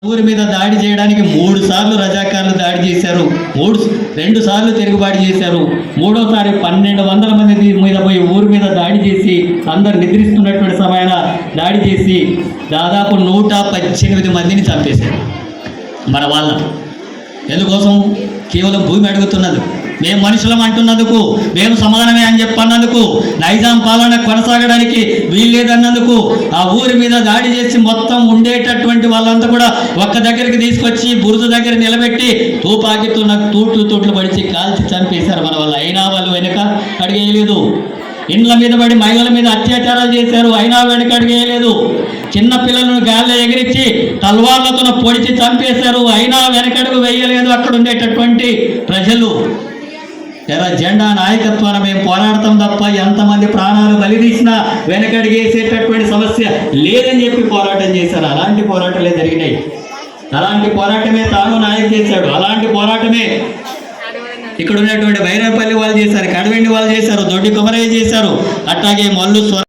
ఊరి మీద దాడి చేయడానికి 3 సార్లు రజాకార్లు దాడి చేశారు. 2 సార్లు తిరుగుబాటు చేశారు. మూడోసారి 1200 మంది మీద పోయి ఊరి మీద దాడి చేసి అందరు నిద్రిస్తున్నటువంటి సమయాన దాడి చేసి దాదాపు 118 మందిని చంపేశారు మన వాళ్ళ. ఎందుకోసం? కేవలం భూమి అడుగుతున్నది. మేము మనుషులం అంటున్నందుకు, మేము సమానమే అని చెప్పన్నందుకు, నైజాం పాలన కొనసాగడానికి వీల్లేదన్నందుకు ఆ ఊరి మీద దాడి చేసి మొత్తం ఉండేటటువంటి వాళ్ళంతా కూడా ఒక్క దగ్గరికి తీసుకొచ్చి బురుజు దగ్గర నిలబెట్టి తూపాకితున్న తూట్లు పడిచి కాల్చి చంపేశారు మన వాళ్ళు. అయినా వాళ్ళు వెనక అడిగేయలేదు. ఇండ్ల మీద పడి మహిళల మీద అత్యాచారాలు చేశారు, అయినా వెనక అడిగేయలేదు. చిన్న పిల్లలను గాల్లో ఎగిరించి తల్వార్లతో పొడిచి చంపేశారు, అయినా వెనకడుగు వేయలేదు అక్కడ ఉండేటటువంటి ప్రజలు. ఎర్ర జెండా నాయకత్వాన్ని మేము పోరాడతాం తప్ప ఎంతమంది ప్రాణాలు బలిదీసినా వెనకడిగేసేటటువంటి సమస్య లేదని చెప్పి పోరాటం చేశారు. అలాంటి పోరాటాలే జరిగినాయి. అలాంటి పోరాటమే తాను నాయకు చేశాడు. అలాంటి పోరాటమే ఇక్కడ ఉన్నటువంటి వైరాపల్లి వాళ్ళు చేశారు, కడవెండి వాళ్ళు చేశారు, దొడ్డి కొమరయ్య చేశారు, అట్లాగే మల్లు